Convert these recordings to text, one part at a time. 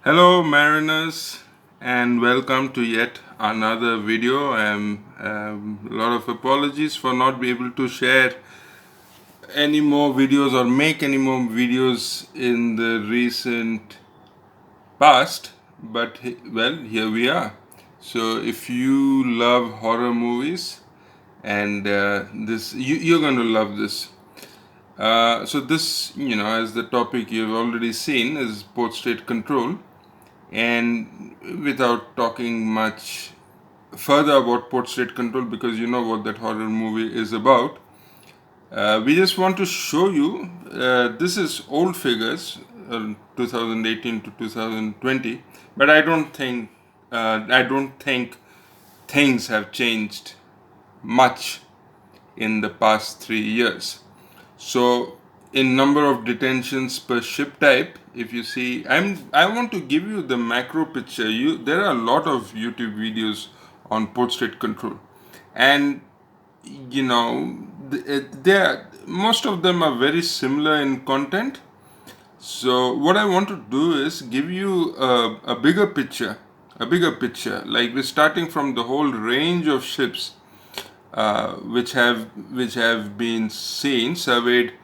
Hello, mariners, and welcome to yet another video. A lot of apologies for not be able to share any more videos or make any more videos in the recent past, but well, here we are. So, if you love horror movies, and you're going to love this. So this, as the topic you've already seen, is post-state control. And without talking much further about portrait control, because you know what that horror movie is about, we just want to show you, this is old figures, 2018 to 2020, but I don't think things have changed much in the past 3 years. So, in number of detentions per ship type, if you see, I want to give you the macro picture. There are a lot of YouTube videos on port state control, and most of them are very similar in content. So what I want to do is give you a bigger picture, Like we're starting from the whole range of ships which have been seen, surveyed,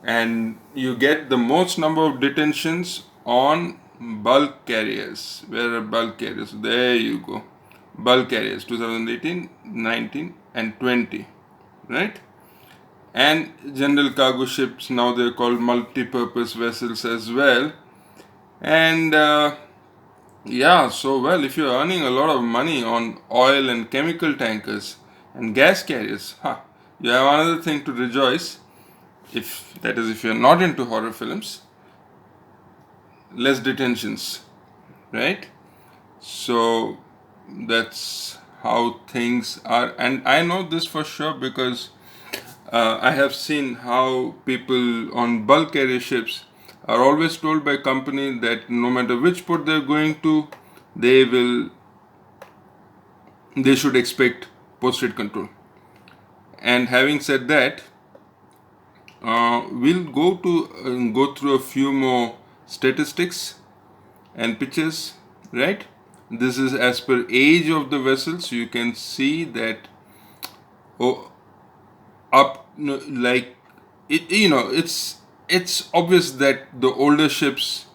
and you get the most number of detentions on bulk carriers. Where are bulk carriers? There you go. Bulk carriers 2018, 19, and 20, right? And general cargo ships, now they're called multi-purpose vessels as well. And yeah, so well, if you're earning a lot of money on oil and chemical tankers and gas carriers, you have another thing to rejoice. If you're not into horror films, less detentions, right? So that's how things are, and I know this for sure because I have seen how people on bulk carrier ships are always told by company that no matter which port they're going to, they will they should expect post-trade control. And having said that, we'll go through a few more statistics and pictures, right? This is as per age of the vessel, so you can see that oh, up no, like it. It's obvious that the older ships,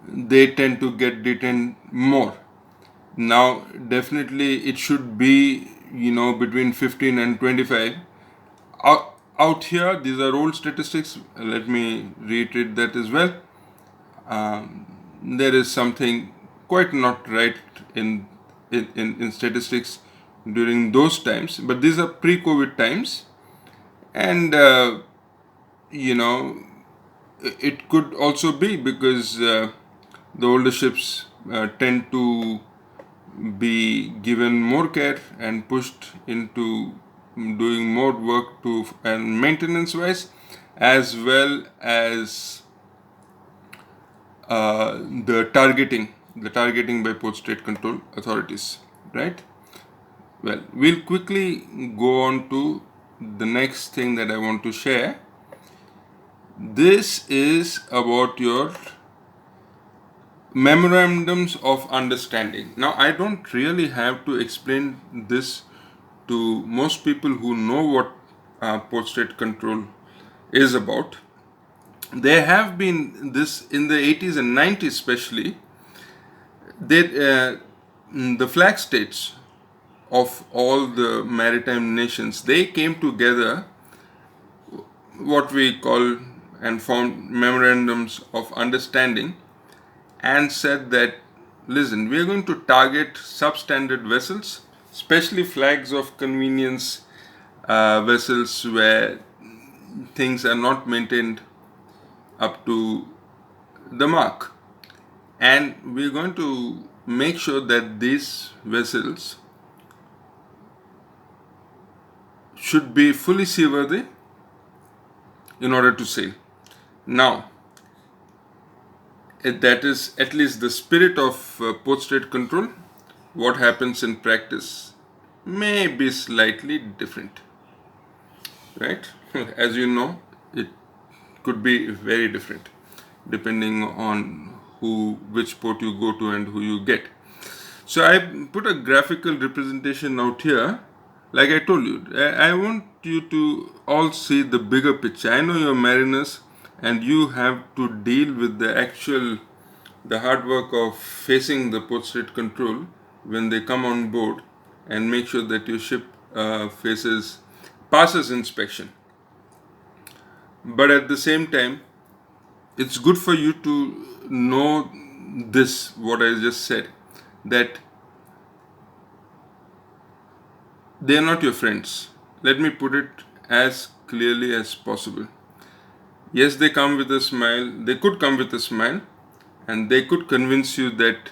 they tend to get detained more. Now, definitely, it should be between 15 and 25. Out here, these are old statistics. Let me reiterate that as well. There is something quite not right in statistics during those times, but these are pre-COVID times, and you know it could also be because the older ships tend to be given more care and pushed into doing more work to and maintenance wise, as well as the targeting by port state control authorities, right? Well, we'll quickly go on to the next thing that I want to share. This is about your memorandums of understanding. Now, I don't really have to explain this to most people who know what port state control is about. There have been this in the 80s and 90s, especially. The flag states of all the maritime nations, they came together, what we call, and formed memorandums of understanding, and said that, listen, we are going to target substandard vessels, especially flags of convenience vessels where things are not maintained up to the mark. And we're going to make sure that these vessels should be fully seaworthy in order to sail. Now, that is at least the spirit of port state control. What happens in practice may be slightly different, right? As you know, it could be very different depending on which port you go to and who you get. So I put a graphical representation out here. Like I told you, I want you to all see the bigger picture. I know you're mariners and you have to deal with the hard work of facing the port state control when they come on board and make sure that your ship passes inspection. But at the same time, it's good for you to know this, what I just said, that they are not your friends. Let me put it as clearly as possible. Yes, they come with a smile, they could come with a smile, and they could convince you that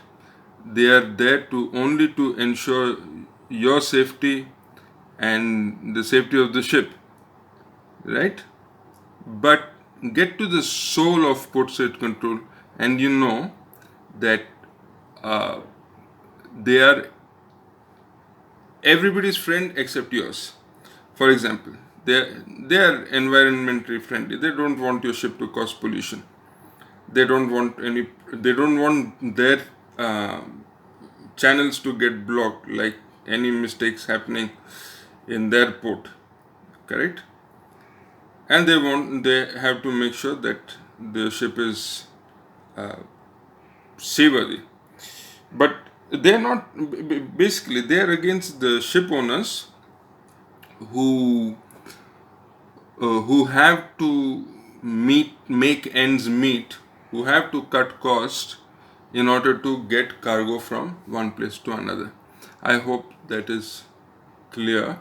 they are there to only to ensure your safety and the safety of the ship, right? But get to the soul of port state control, and you know that uh, they are everybody's friend except yours. For example, they are environmentally friendly. They don't want your ship to cause pollution. They don't want any. They don't want their uh, channels to get blocked, like any mistakes happening in their port. Correct? And they have to make sure that the ship is seaworthy. But they're not. Basically, they're against the ship owners who who have to make ends meet, who have to cut costs in order to get cargo from one place to another. I hope that is clear.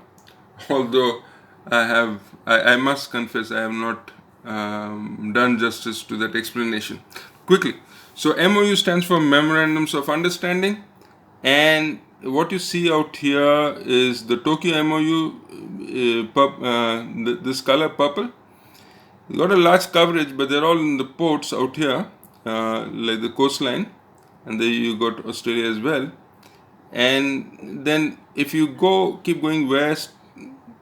Although I must confess, I have not done justice to that explanation. Quickly, so MOU stands for Memorandums of Understanding, and what you see out here is the Tokyo MOU, this color purple. You got a large coverage, but they're all in the ports out here, like the coastline, and then you got Australia as well. And then if you keep going west,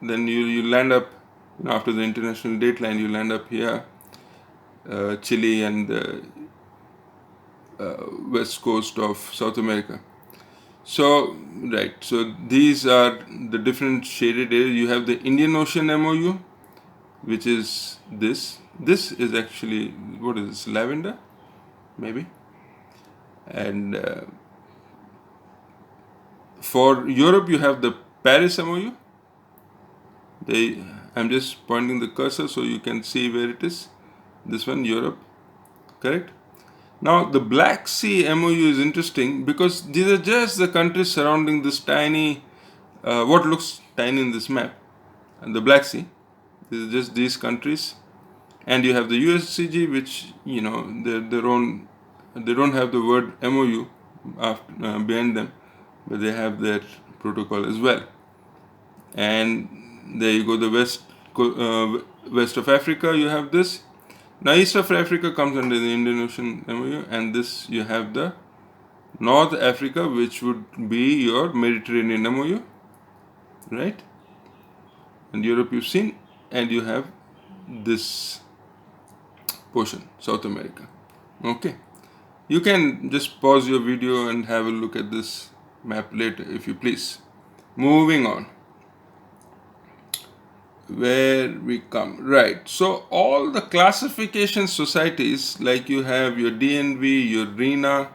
then you land up, after the international date line, you land up here, Chile and the west coast of South America. So, right, so these are the different shaded areas. You have the Indian Ocean MOU, which is this. This is actually, what is this, lavender, maybe? And for Europe, you have the Paris MOU. I'm just pointing the cursor so you can see where it is. This one, Europe, correct? Now, the Black Sea MOU is interesting because these are just the countries surrounding this tiny, what looks tiny in this map, and the Black Sea. These are just these countries, and you have the USCG, which they're their own. They don't have the word MOU behind them, but they have their protocol as well. And there you go. The west of Africa, you have this. Now, East of Africa comes under the Indian Ocean MOU, and this you have the North Africa, which would be your Mediterranean MOU, right? And Europe you've seen, and you have this portion, South America. Okay, you can just pause your video and have a look at this map later if you please. Moving on, where we come, right? So all the classification societies, like you have your DNV, your RENA,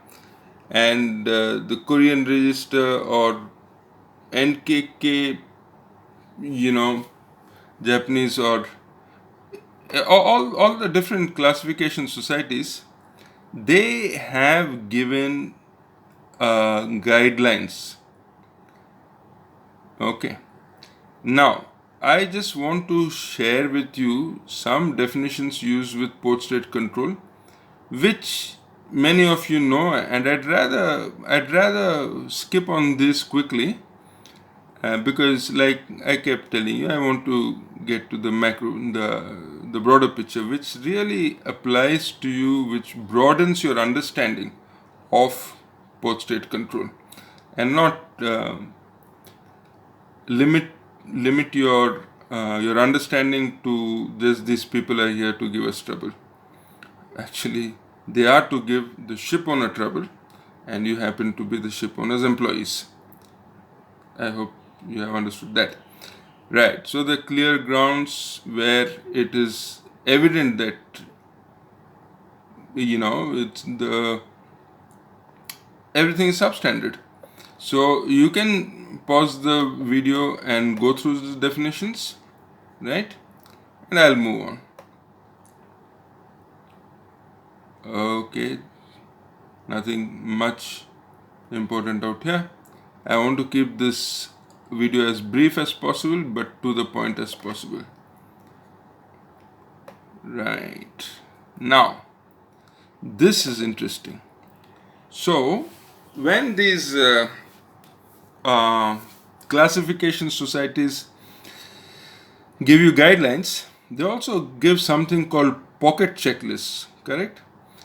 and the Korean Register, or NKK, Japanese, or all the different classification societies, they have given guidelines. Okay. Now, I just want to share with you some definitions used with port state control, which many of you know, and I'd rather skip on this quickly, because, like I kept telling you, I want to get to the macro, the broader picture, which really applies to you, which broadens your understanding of port state control, and not limit your understanding to this. These people are here to give us trouble. Actually, they are to give the ship owner trouble, and you happen to be the ship owner's employees. I hope you have understood that. Right. So the clear grounds where it is evident that it's the everything is substandard. So you can pause the video and go through the definitions, right? And I'll move on. Okay, nothing much important out here. I want to keep this video as brief as possible but to the point as possible. Right. Now, this is interesting. So, when these uh, classification societies give you guidelines, they also give something called pocket checklists, correct?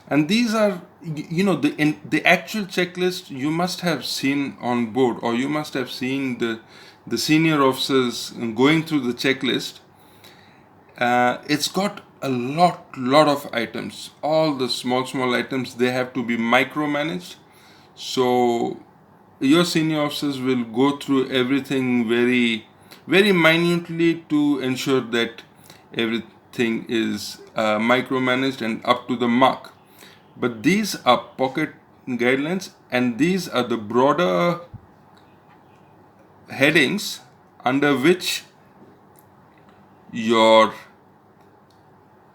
And these are, the actual checklist you must have seen on board, or you must have seen the senior officers going through the checklist. It's got a lot of items. All the small items, they have to be micromanaged. So your senior officers will go through everything very minutely to ensure that everything is micromanaged and up to the mark. But these are pocket guidelines, and these are the broader headings under which your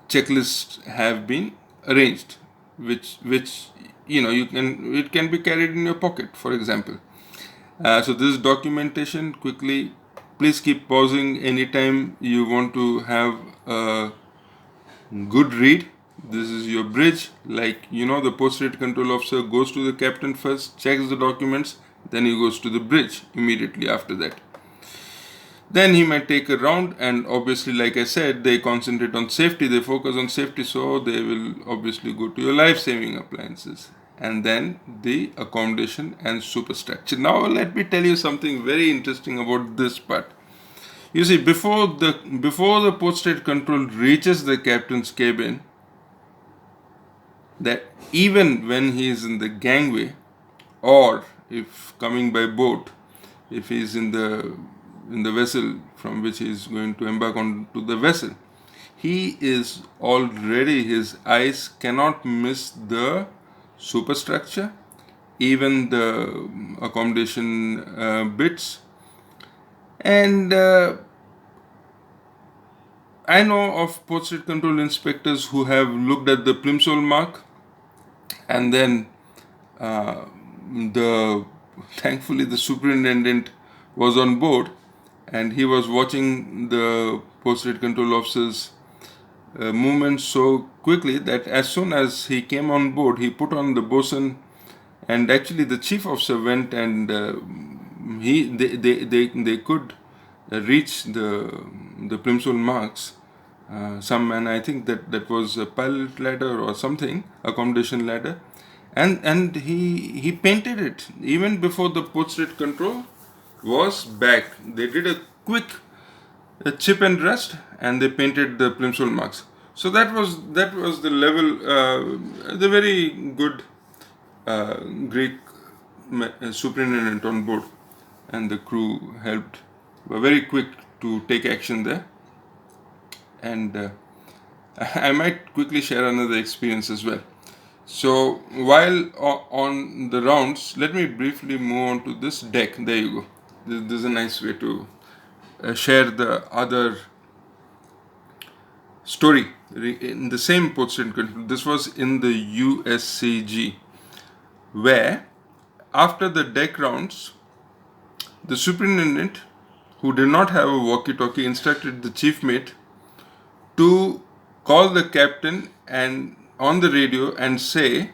checklists have been arranged, which it can be carried in your pocket, for example. So this documentation, quickly, please keep pausing anytime you want to have a good read. This is your bridge. The post rate control officer goes to the captain first, checks the documents, then he goes to the bridge immediately after that. Then he might take a round, and obviously, like I said, they concentrate on safety, they focus on safety, so they will obviously go to your life-saving appliances, and then the accommodation and superstructure. Now let me tell you something very interesting about this part. You see, before the post-rate control reaches the captain's cabin, that even when he is in the gangway, or if coming by boat, if he is in the vessel from which he is going to embark onto the vessel, he is already, his eyes cannot miss the superstructure, even the accommodation bits. And I know of post rate control inspectors who have looked at the plimsoll mark, and then the thankfully the superintendent was on board, and he was watching the post rate control officer's movement so quickly that as soon as he came on board, he put on the bosun, and actually the chief officer went, and they could reach the plimsoll marks. Some man, I think that was a pilot ladder or something, accommodation ladder, and he painted it even before the post rate control was back. They did a quick chip and rust, and they painted the plimsoll marks. So that was the level, the very good Greek superintendent on board, and the crew were very quick to take action there. And I might quickly share another experience as well. So while on the rounds, let me briefly move on to this deck. There you go. This is a nice way to share the other story in the same post rate control. This was in the USCG, where after the deck rounds, the superintendent, who did not have a walkie-talkie, instructed the chief mate to call the captain and on the radio and say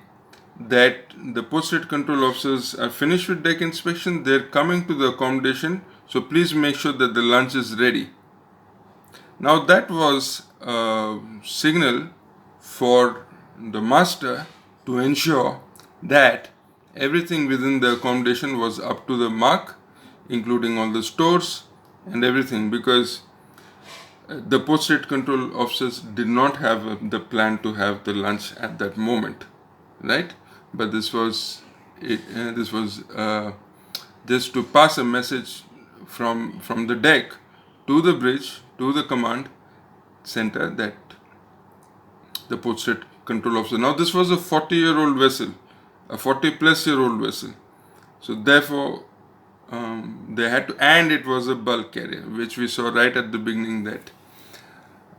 that the post rate control officers are finished with deck inspection, they're coming to the accommodation, so please make sure that the lunch is ready. Now that was a signal for the master to ensure that everything within the accommodation was up to the mark, including all the stores and everything, because the post rate control officers did not have the plan to have the lunch at that moment. right? But this was it. This was just to pass a message from the deck to the bridge to the command center that the port state control officer. Now this was a 40-year-old vessel, a 40-plus-year-old vessel. So therefore, they had to, and it was a bulk carrier, which we saw right at the beginning that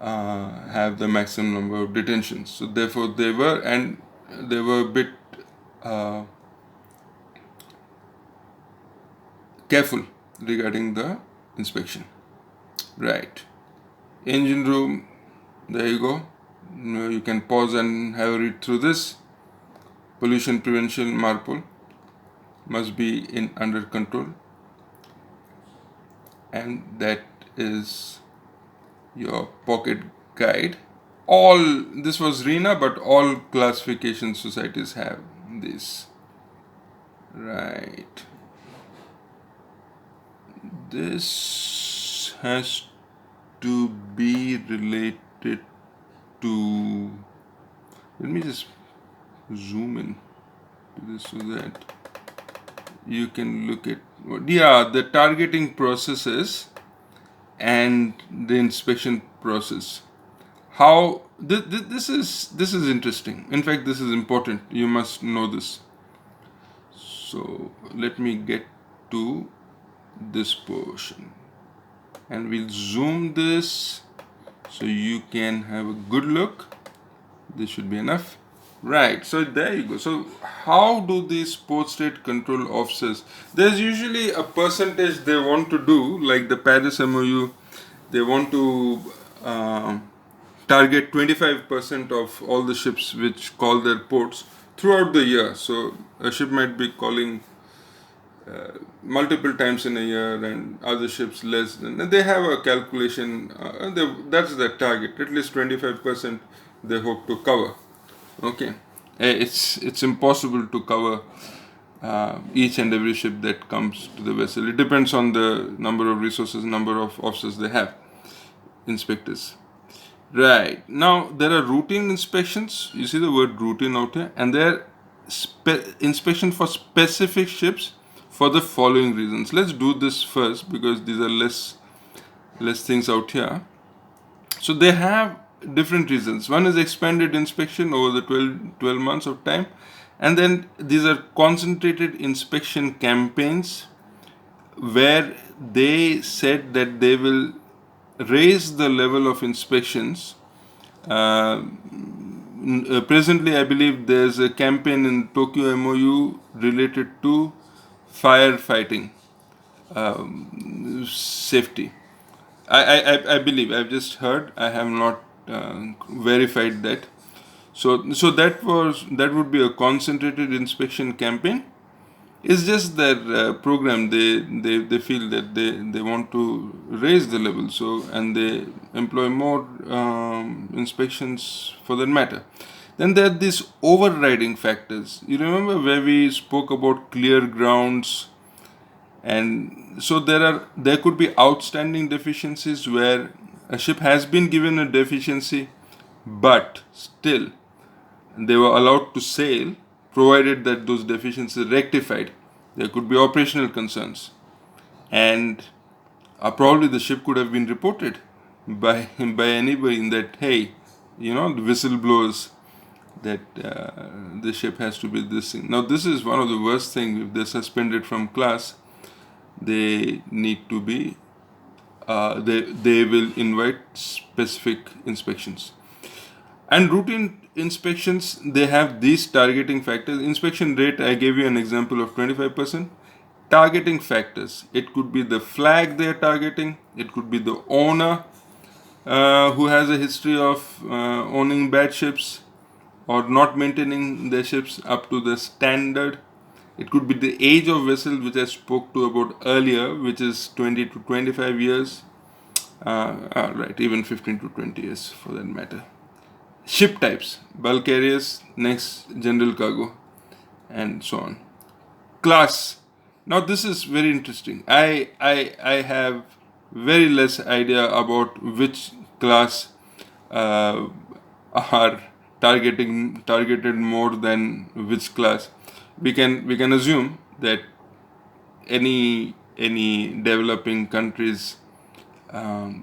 have the maximum number of detentions. So therefore, they were a bit uh, careful regarding the inspection. Right. Engine room. There you go. You can pause and have a read through this. Pollution prevention MARPOL must be in under control, and that is your pocket guide. All this was RENA, but all classification societies have this. Right. This has to be related to. Let me just zoom in to this so that you can look at. Yeah, the targeting processes and the inspection process. How this is interesting. In fact, this is important. You must know this. So let me get to this portion, and we'll zoom this so you can have a good look. This should be enough. Right, so there you go. So how do these port state control officers, there's usually a percentage they want to do, like the Paris MOU, they want to target 25% of all the ships which call their ports throughout the year. So a ship might be calling multiple times in a year, and other ships less than. They have a calculation. That's the target. At least 25% they hope to cover. Okay, it's impossible to cover each and every ship that comes to the vessel. It depends on the number of resources, number of officers they have, inspectors. Right. Now there are routine inspections. You see the word routine out here, and there are inspection for specific ships for the following reasons. Let's do this first because these are less things out here. So they have different reasons. One is expanded inspection over the 12 months of time, and then these are concentrated inspection campaigns where they said that they will raise the level of inspections. Presently, I believe there's a campaign in Tokyo MOU related to firefighting safety. I believe, I've just heard. I have not verified that. So that would be a concentrated inspection campaign. It's just their program. They feel that they want to raise the level, so, and they employ more inspections for that matter. Then there are these overriding factors. You remember where we spoke about clear grounds, and so there could be outstanding deficiencies where a ship has been given a deficiency, but still they were allowed to sail provided that those deficiencies rectified. There could be operational concerns, and probably the ship could have been reported by anybody in that, hey, the whistleblowers, that the ship has to be this thing. Now this is one of the worst things. If they're suspended from class, they need to be they will invite specific inspections. And routine inspections, they have these targeting factors. Inspection rate, I gave you an example of 25%. Targeting factors, it could be the flag they are targeting, it could be the owner who has a history of owning bad ships or not maintaining their ships up to the standard. It could be the age of vessel, which I spoke to about earlier, which is 20 to 25 years. Right, even 15 to 20 years for that matter. Ship types, bulk carriers, next general cargo, and so on. Class. Now this is very interesting. I have very less idea about which class are targeted more than which class. We can assume that any developing countries,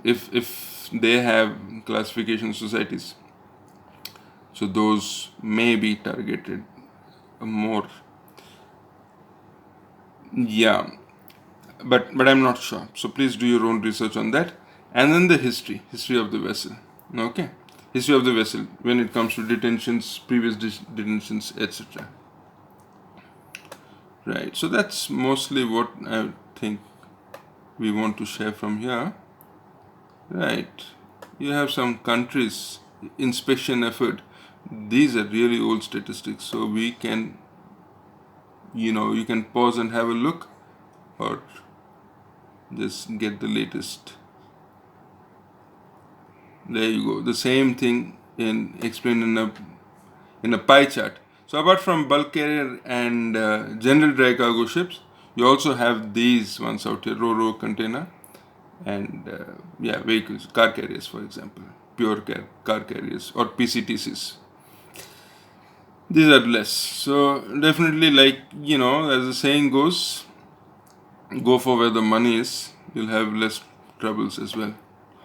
if they have classification societies, so those may be targeted more. Yeah, but I'm not sure. So please do your own research on that. And then the history of the vessel. Okay, history of the vessel when it comes to detentions, previous detentions, etc. Right. So that's mostly what I think we want to share from here. Right. You have some countries inspection effort. These are really old statistics, so we can, you can pause and have a look, or just get the latest. There you go. The same thing in explained in a pie chart. So apart from bulk carrier and general dry cargo ships, you also have these ones out here: ro-ro container and vehicles, car carriers, for example, pure car carriers or PCTCs. These are less. So definitely, like as the saying goes, go for where the money is. You'll have less troubles as well.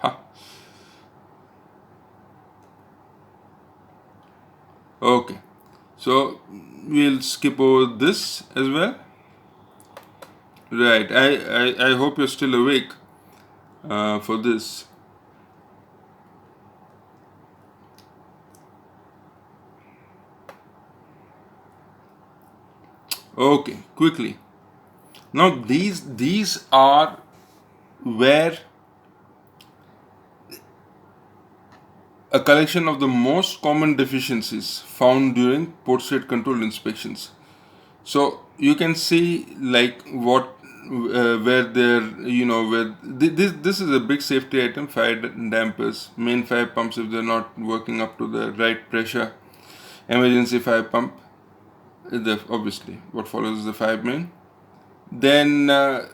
Ha. Okay. So we'll skip over this as well. Right. I hope you're still awake for this. Okay. Quickly. Now these are where a collection of the most common deficiencies found during port state control inspections. So you can see like what where there where this is a big safety item: fire dampers, main fire pumps if they're not working up to the right pressure, emergency fire pump. Obviously what follows is the fire main. Then a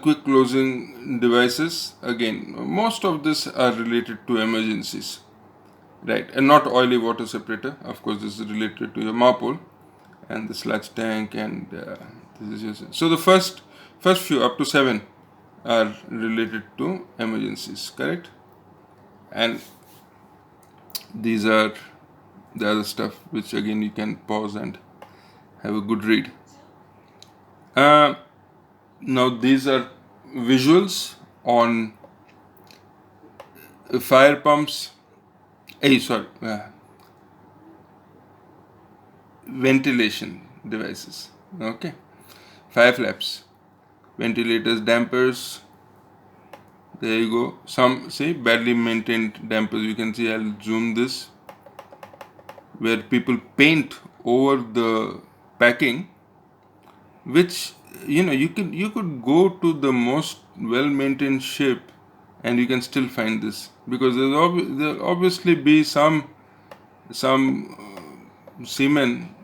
quick closing devices. Again, most of this are related to emergencies, right? And not oily water separator. Of course, this is related to your marpole and the sludge tank, and this is just so the first few up to 7 are related to emergencies, correct? And these are the other stuff which again you can pause and have a good read. Now these are visuals on fire pumps. Sorry, ventilation devices. Okay, fire flaps, ventilators, dampers. There you go. Some say badly maintained dampers. You can see, I'll zoom this, where people paint over the packing, which you could go to the most well maintained ship and you can still find this, because there'll obviously be some seaman,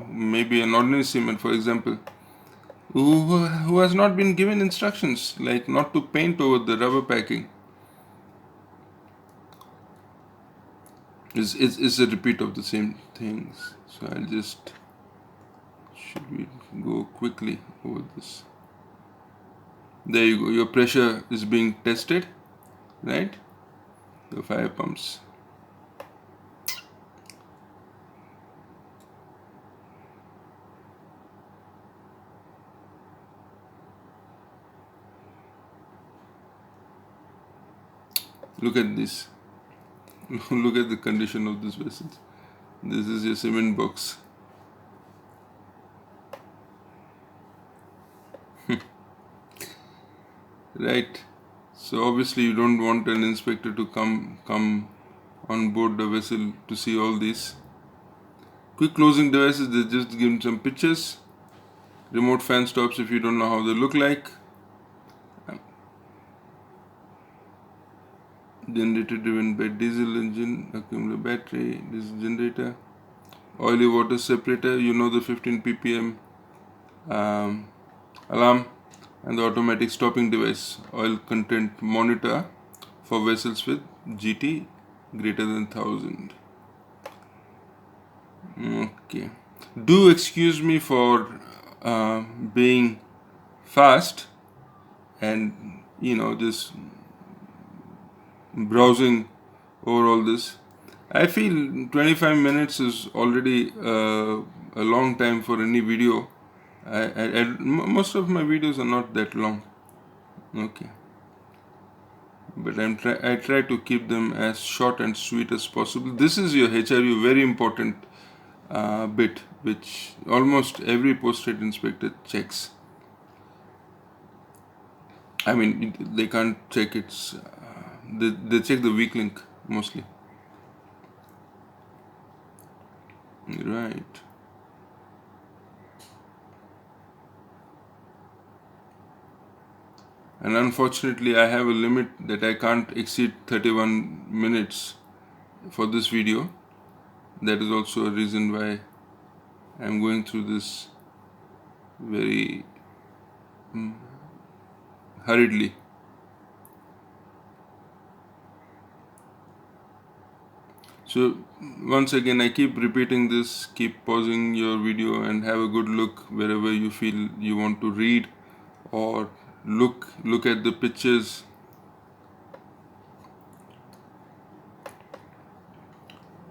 maybe an ordinary seaman for example, who has not been given instructions like not to paint over the rubber packing. Is a repeat of the same things. So I'll just, should we go quickly over this? There you go. Your pressure is being tested, right? The fire pumps. Look at this. Look at the condition of this vessel. This is your cement box. Right. So obviously you don't want an inspector to come on board the vessel to see all these. Quick closing devices, they just give some pictures. Remote fan stops if you don't know how they look like. Generator driven by diesel engine, accumulator battery, diesel generator. Oily water separator, the 15 ppm alarm, and the automatic stopping device, oil content monitor for vessels with GT greater than 1000. Okay. Do excuse me for being fast and just browsing over all this. I feel 25 minutes is already a long time for any video. Most of my videos are not that long. Okay, but I try to keep them as short and sweet as possible. This is your HRU, very important bit, which almost every post-trade inspector checks. I mean, they can't check its. They check the weak link mostly. Right. And unfortunately, I have a limit that I can't exceed 31 minutes for this video. That is also a reason why I'm going through this very hurriedly. So once again, I keep repeating this, keep pausing your video and have a good look wherever you feel you want to read or look at the pictures.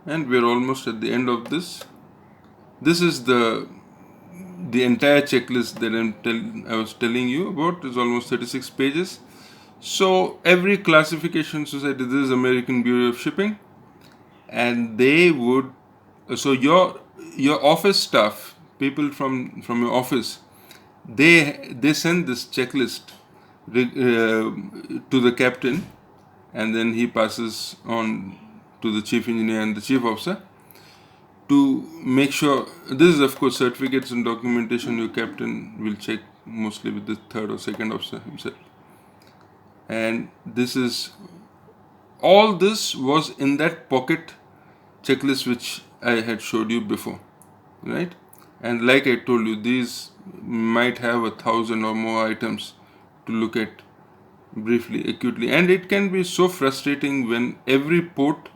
And we're almost at the end of this. This is the entire checklist that I was telling you about. Is almost 36 pages. So every classification society, this is American Bureau of Shipping, and they would, so your office staff, people from your office, they send this checklist to the captain, and then he passes on to the chief engineer and the chief officer to make sure. This is of course certificates and documentation your captain will check mostly with the third or second officer himself. And all this was in that pocket checklist which I had showed you before, right? And like I told you, these might have 1,000 or more items to look at briefly, acutely, and it can be so frustrating when every port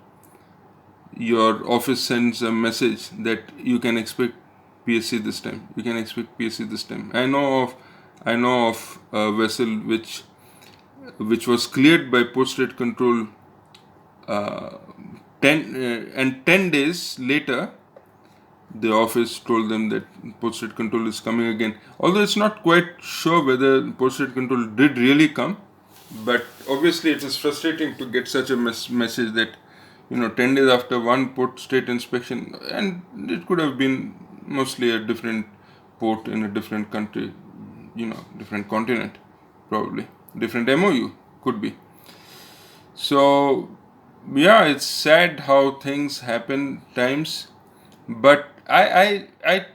your office sends a message that you can expect PSC this time. You can expect PSC this time. I know of a vessel which was cleared by post-trade control 10 days later the office told them that post-trade control is coming again. Although it's not quite sure whether post-trade control did really come, but obviously it is frustrating to get such a message that 10 days after one post-trade inspection, and it could have been mostly a different port in a different country, different continent, probably different MOU could be. So yeah, it's sad how things happen times, but I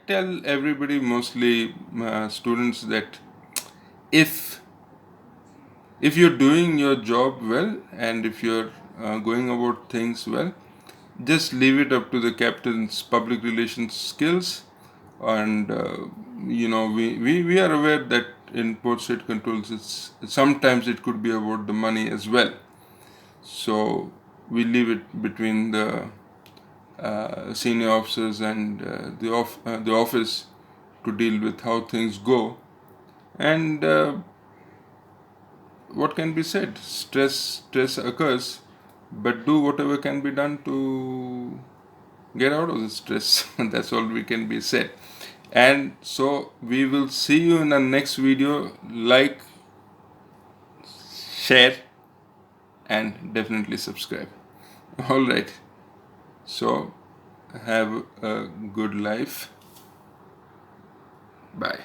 tell everybody, mostly students, that if you're doing your job well and if you're going about things well, just leave it up to the captain's public relations skills. And we are aware that in port state controls sometimes it could be about the money as well. So we leave it between the senior officers and the office to deal with how things go. And what can be said? Stress occurs, but do whatever can be done to get out of the stress. That's all we can be said. And so we will see you in the next video. Like, share, and definitely subscribe. All right. So have a good life. Bye.